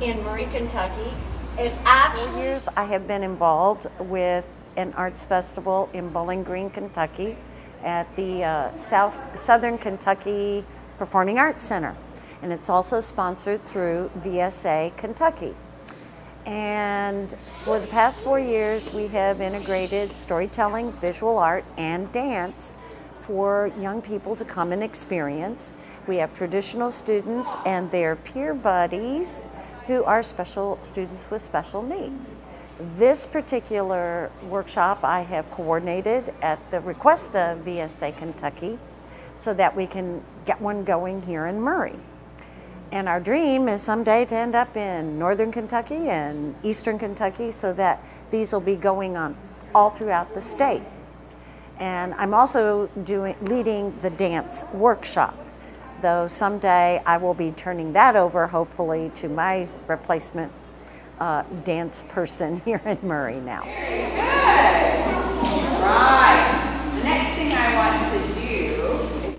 in Murray, Kentucky. It actually... 4 years I have been involved with an arts festival in Bowling Green, Kentucky at the Southern Kentucky Performing Arts Center. And it's also sponsored through VSA Kentucky. And for the past 4 years, we have integrated storytelling, visual art, and dance for young people to come and experience. We have traditional students and their peer buddies who are special students with special needs. This particular workshop I have coordinated at the request of VSA Kentucky so that we can get one going here in Murray. And our dream is someday to end up in Northern Kentucky and Eastern Kentucky so that these will be going on all throughout the state. And I'm also leading the dance workshop, though someday I will be turning that over, hopefully, to my replacement dance person here in Murray now. Very good. All right. The next thing I want to do.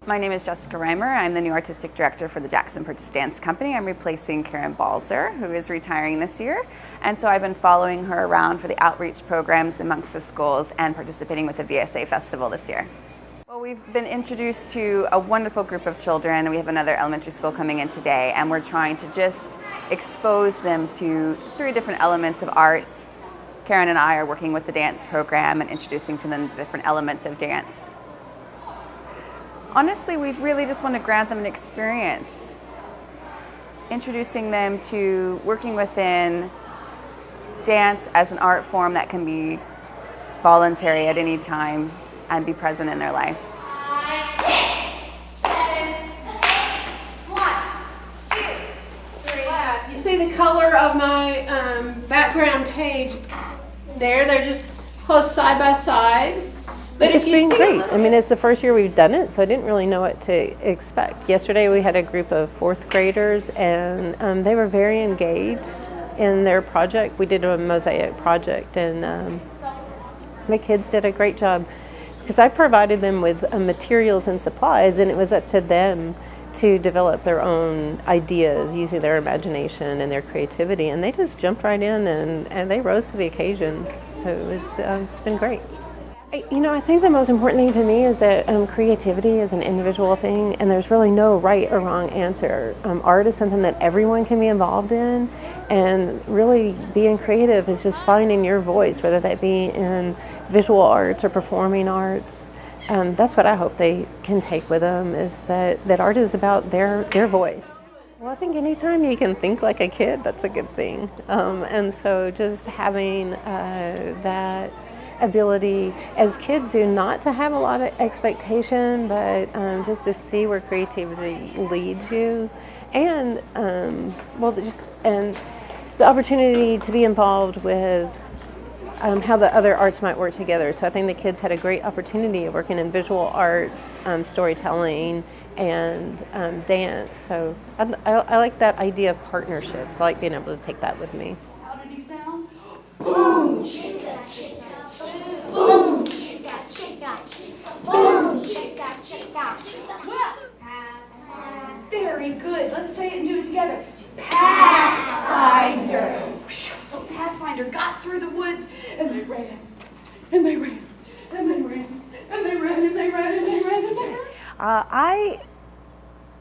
My name is Jessica Reimer. I'm the new artistic director for the Jackson Purchase Dance Company. I'm replacing Karen Balzer, who is retiring this year. And so I've been following her around for the outreach programs amongst the schools and participating with the VSA Festival this year. Well, we've been introduced to a wonderful group of children. We have another elementary school coming in today, and we're trying to just expose them to 3 different elements of arts. Karen and I are working with the dance program and introducing to them the different elements of dance. Honestly, we really just want to grant them an experience, introducing them to working within dance as an art form that can be voluntary at any time and be present in their lives. 5, 6, 7, 8, 1, 2, 3. You see the color of my background page there? They're just close side by side. But it's been great. I mean, it's the first year we've done it, so I didn't really know what to expect. Yesterday we had a group of 4th graders, and they were very engaged in their project. We did a mosaic project, and the kids did a great job because I provided them with materials and supplies, and it was up to them to develop their own ideas using their imagination and their creativity, and they just jumped right in and they rose to the occasion. So it's been great. You know, I think the most important thing to me is that creativity is an individual thing, and there's really no right or wrong answer. Art is something that everyone can be involved in, and really being creative is just finding your voice, whether that be in visual arts or performing arts. That's what I hope they can take with them, is that art is about their voice. Well, I think anytime you can think like a kid, that's a good thing. And so just having that ability as kids do, not to have a lot of expectation, but just to see where creativity leads you, and and the opportunity to be involved with how the other arts might work together. So I think the kids had a great opportunity of working in visual arts, storytelling, and dance. So I like that idea of partnerships. I like being able to take that with me. How did you sound? Boom, chicka, chicka, boom, chicka, chicka, chicka, boom, chicka, chicka, chicka. Very good. Let's say it and do it together. Pathfinder. So Pathfinder got through the woods, and they ran, and they ran, and they ran, and they ran, and they ran, and they ran, and they ran.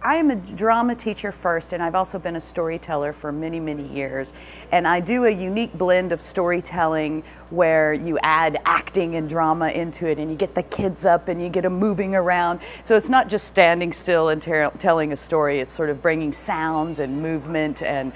I am a drama teacher first, and I've also been a storyteller for many, many years. And I do a unique blend of storytelling where you add acting and drama into it, and you get the kids up and you get them moving around. So it's not just standing still and telling a story, it's sort of bringing sounds and movement and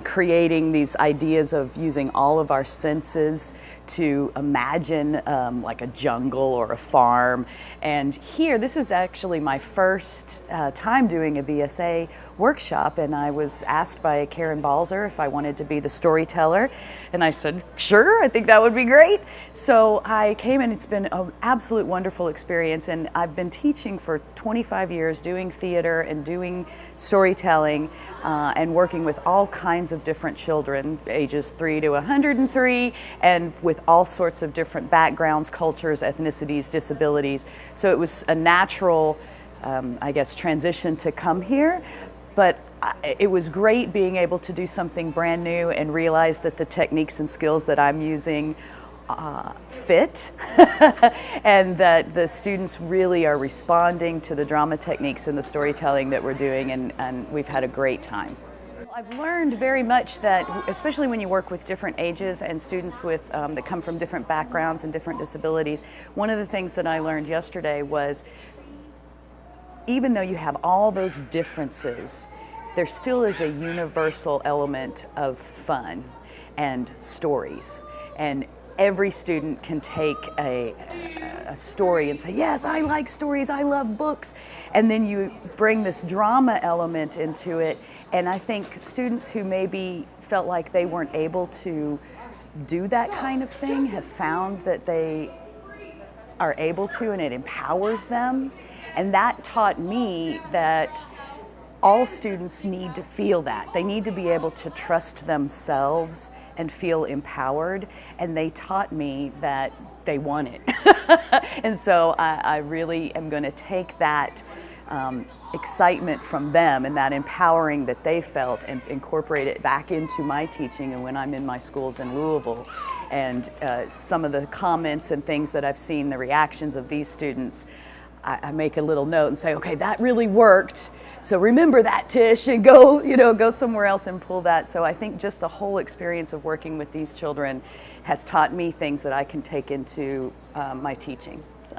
creating these ideas of using all of our senses to imagine like a jungle or a farm. And here, this is actually my first time doing a VSA workshop, and I was asked by Karen Balzer if I wanted to be the storyteller, and I said, sure, I think that would be great. So I came, and it's been an absolute wonderful experience, and I've been teaching for 25 years, doing theater and doing storytelling and working with all kinds of different children, ages 3 to 103, and with all sorts of different backgrounds, cultures, ethnicities, disabilities. So it was a natural I guess, transition to come here, but it was great being able to do something brand new and realize that the techniques and skills that I'm using fit and that the students really are responding to the drama techniques and the storytelling that we're doing, and we've had a great time. I've learned very much that, especially when you work with different ages and students with, that come from different backgrounds and different disabilities, one of the things that I learned yesterday was even though you have all those differences, there still is a universal element of fun and stories. And every student can take a story and say, yes, I like stories, I love books. And then you bring this drama element into it. And I think students who maybe felt like they weren't able to do that kind of thing have found that they are able to, and it empowers them. And that taught me that all students need to feel that. They need to be able to trust themselves and feel empowered. And they taught me that they want it. And so I really am going to take that excitement from them and that empowering that they felt and incorporate it back into my teaching and when I'm in my schools in Louisville. And some of the comments and things that I've seen, the reactions of these students, I make a little note and say, okay, that really worked. So remember that, Tish, and go, go somewhere else and pull that. So I think just the whole experience of working with these children has taught me things that I can take into my teaching. So.